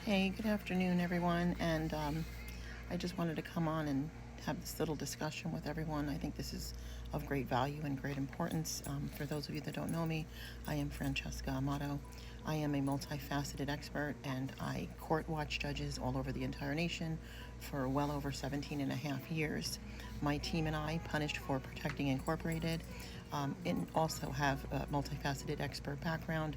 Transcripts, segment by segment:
Hey, good afternoon, everyone. And I just wanted to come on and have this little discussion with everyone. I think this is of great value and great importance. For those of you that don't know me, I am Francesca Amato. I am a multifaceted expert and I court watch judges all over the entire nation for well over 17 and a half years. My team and I, Punished for Protecting Incorporated, and also have a multifaceted expert background.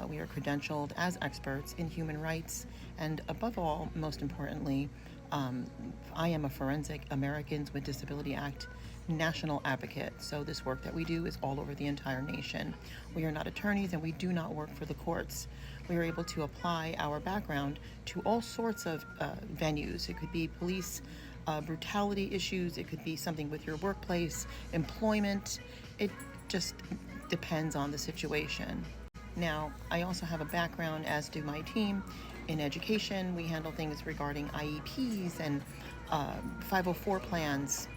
We are credentialed as experts in human rights, and above all, most importantly, I am a Forensic Americans with Disability Act national advocate. So, this work that we do is all over the entire nation. We are not attorneys and we do not work for the courts. We are able to apply our background to all sorts of venues. It could be police brutality issues, it could be something with your workplace, employment. It just depends on the situation. Now, I also have a background, as do my team, in education. We handle things regarding IEPs and 504 plans,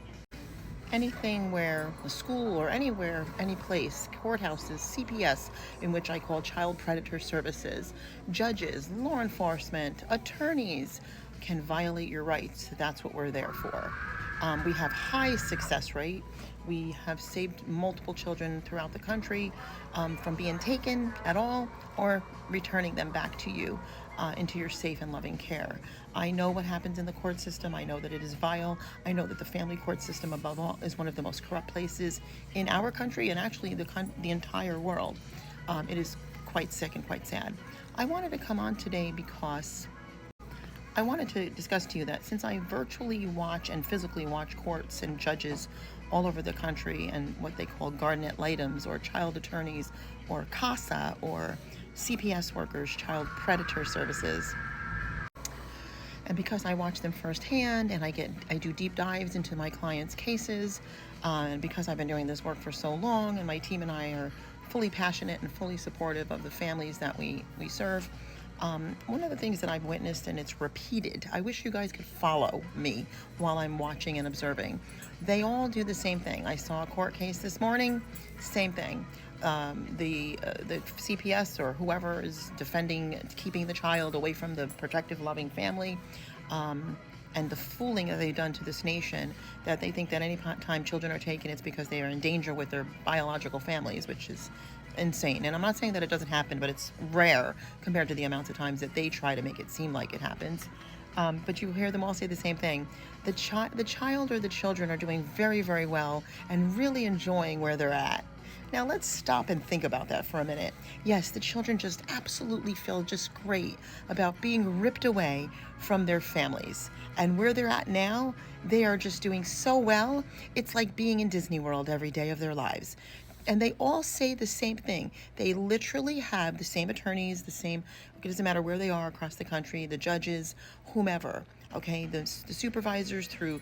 anything where a school or anywhere, any place, courthouses, CPS, in which I call child predator services, judges, law enforcement, attorneys can violate your rights. That's what we're there for. We have high success rate. We have saved multiple children throughout the country from being taken at all or returning them back to you into your safe and loving care. I know what happens in the court system. I know that it is vile. I know that the family court system, above all, is one of the most corrupt places in our country and actually the entire world. It is quite sick and quite sad. I wanted to come on today because I wanted to discuss to you that since I virtually watch and physically watch courts and judges all over the country and what they call guardian ad litems or child attorneys or CASA or CPS workers, child predator services, and because I watch them firsthand and I do deep dives into my clients' cases, and because I've been doing this work for so long and my team and I are fully passionate and fully supportive of the families that we serve, one of the things that I've witnessed, and it's repeated, I wish you guys could follow me while I'm watching and observing. They all do the same thing. I saw a court case this morning, same thing. The CPS or whoever is defending, keeping the child away from the protective, loving family, and the fooling that they've done to this nation, that they think that any time children are taken, it's because they are in danger with their biological families, which is insane. And I'm not saying that it doesn't happen, but it's rare compared to the amounts of times that they try to make it seem like it happens. But you hear them all say the same thing. The child or the children are doing very, very well and really enjoying where they're at. Now let's stop and think about that for a minute. Yes, the children just absolutely feel just great about being ripped away from their families. And where they're at now, they are just doing so well. It's like being in Disney World every day of their lives. And they all say the same thing. They literally have the same attorneys, the same, it doesn't matter where they are across the country, the judges, whomever, okay, the supervisors through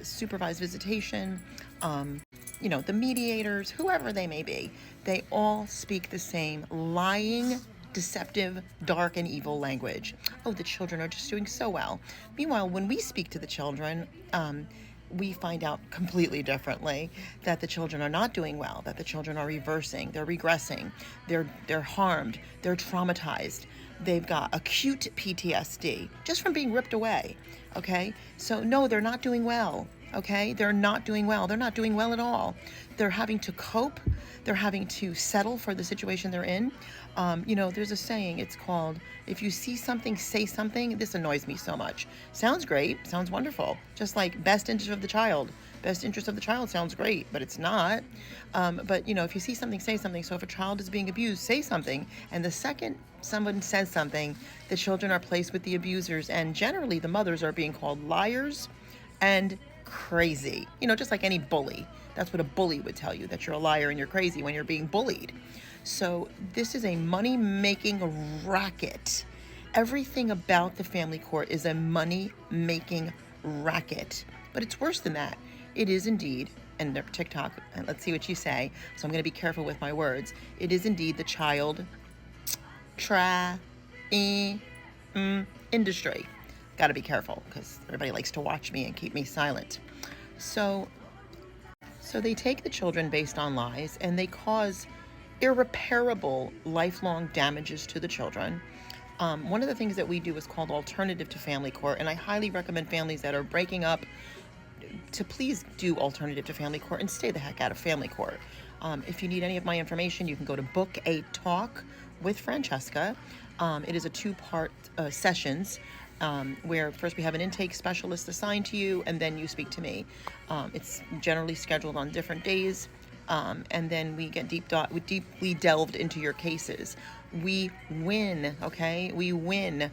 supervised visitation, the mediators, whoever they may be, they all speak the same lying, deceptive, dark, and evil language. Oh, the children are just doing so well. Meanwhile, when we speak to the children, we find out completely differently that the children are not doing well, that the children are reversing, they're regressing, they're harmed, they're traumatized. They've got acute PTSD just from being ripped away. Okay? So no, they're not doing well. Okay? They're not doing well. They're not doing well at all. They're having to cope. They're having to settle for the situation they're in. There's a saying, it's called, if you see something, say something. This annoys me so much. Sounds great. Sounds wonderful. Just like best interest of the child. Best interest of the child sounds great, but it's not. But if you see something, say something. So if a child is being abused, say something. And the second someone says something, the children are placed with the abusers. And generally, the mothers are being called liars and crazy. Just like any bully. That's what a bully would tell you, that you're a liar and you're crazy when you're being bullied. So this is a money-making racket. Everything about the family court is a money-making racket. But it's worse than that. It is indeed, and TikTok, and let's see what you say, so I'm going to be careful with my words. It is indeed the child industry. Got to be careful because everybody likes to watch me and keep me silent. So they take the children based on lies and they cause irreparable lifelong damages to the children. One of the things that we do is called alternative to family court, and I highly recommend families that are breaking up to please do alternative to family court and stay the heck out of family court. If you need any of my information, you can go to Book a Talk with Francesca. It is a two-part sessions where first we have an intake specialist assigned to you, and then you speak to me. It's generally scheduled on different days, and then we get deeply delved into your cases. We win, okay? We win.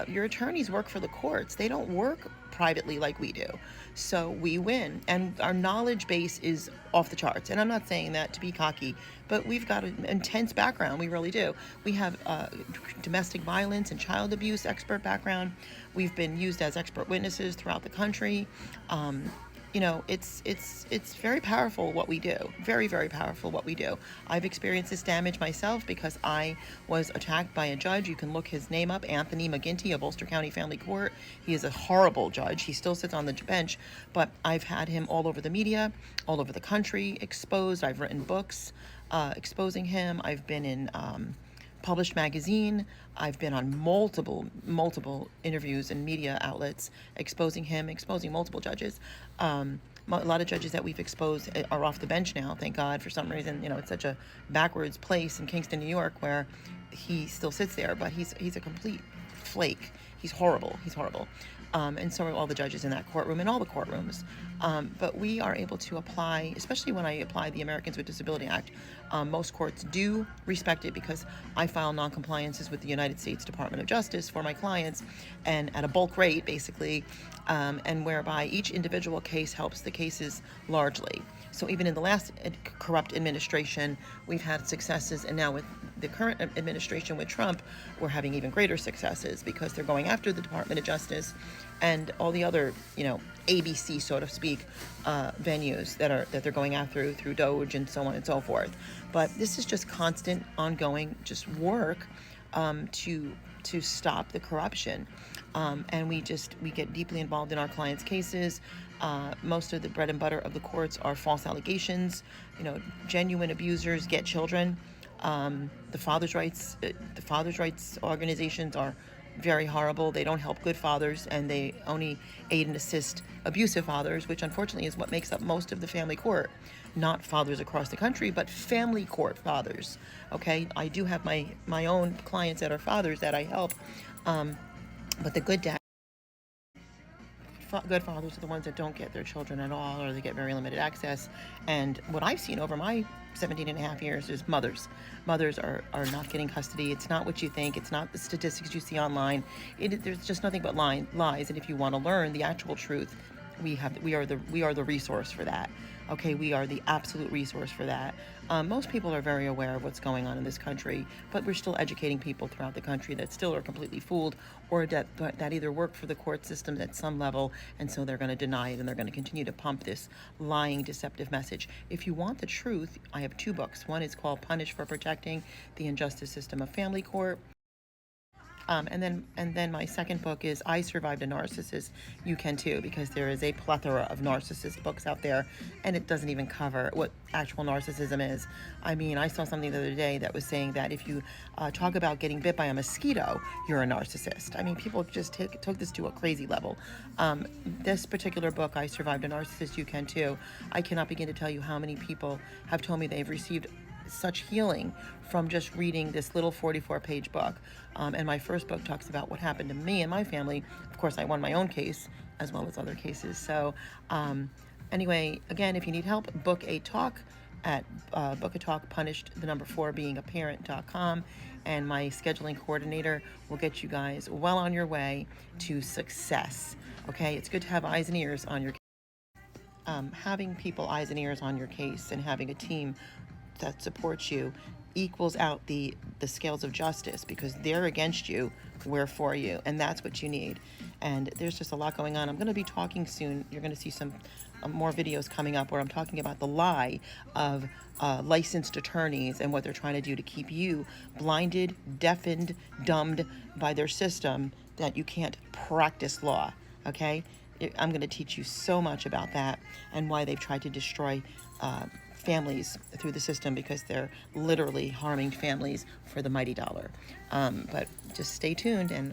Your attorneys work for the courts. They don't work privately like we do. So we win. And our knowledge base is off the charts. And I'm not saying that to be cocky, but we've got an intense background. We really do. We have domestic violence and child abuse expert background. We've been used as expert witnesses throughout the country. It's very powerful what we do. Very, very powerful what we do. I've experienced this damage myself because I was attacked by a judge. You can look his name up, Anthony McGinty of Ulster County Family Court. He is a horrible judge. He still sits on the bench, but I've had him all over the media, all over the country, exposed. I've written books exposing him. I've been in published magazine. I've been on multiple interviews and media outlets exposing him, exposing multiple judges. A lot of judges that we've exposed are off the bench now, thank God. For some reason, it's such a backwards place in Kingston, New York, where he still sits there, but he's a complete flake. He's horrible. And so are all the judges in that courtroom and all the courtrooms. But we are able to apply, especially when I apply the Americans with Disability Act. Most courts do respect it because I file non-compliances with the United States Department of Justice for my clients, and at a bulk rate, basically, and whereby each individual case helps the cases largely. So even in the last corrupt administration, we've had successes, and now with the current administration with Trump, we're having even greater successes because they're going after the Department of Justice and all the other, ABC, so to speak, venues that they're going after through Doge and so on and so forth. But this is just constant, ongoing, just work to stop the corruption. And we get deeply involved in our clients' cases. Most of the bread and butter of the courts are false allegations. Genuine abusers get children. The fathers' rights organizations are very horrible. They don't help good fathers, and they only aid and assist abusive fathers, which unfortunately is what makes up most of the family court. Not fathers across the country, but family court fathers. Okay, I do have my own clients that are fathers that I help, but the good fathers are the ones that don't get their children at all, or they get very limited access. And what I've seen over my 17 and a half years is mothers are not getting custody. It's not what you think. It's not the statistics you see online. There's just nothing but lies. And if you want to learn the actual truth, we are the resource for that. Okay, we are the absolute resource for that. Most people are very aware of what's going on in this country, but we're still educating people throughout the country that still are completely fooled, or that either work for the court system at some level, and so they're going to deny it, and they're going to continue to pump this lying, deceptive message. If you want the truth, I have two books. One is called Punished for Protecting the Injustice System of Family Court. And then my second book is I Survived a Narcissist. You can too, because there is a plethora of narcissist books out there, and it doesn't even cover what actual narcissism is. I mean, I saw something the other day that was saying that if you talk about getting bit by a mosquito, you're a narcissist. I mean, people just took this to a crazy level. This particular book, I Survived a Narcissist, You Can Too, I cannot begin to tell you how many people have told me they've received such healing from just reading this little 44-page book. And my first book talks about what happened to me and my family. Of course, I won my own case as well as other cases. So anyway, again, if you need help, book a talk at Book a Talk, punished, the number 4 being a parent.com. And my scheduling coordinator will get you guys well on your way to success. Okay, it's good to have eyes and ears on your case. Having people eyes and ears on your case and having a team that supports you equals out the scales of justice, because they're against you, we're for you, and that's what you need. And there's just a lot going on. I'm going to be talking soon. You're going to see some more videos coming up where I'm talking about the lie of licensed attorneys and what they're trying to do to keep you blinded, deafened, dumbed by their system, that you can't practice law. Okay, I'm going to teach you so much about that and why they've tried to destroy families through the system because they're literally harming families for the mighty dollar. But just stay tuned, and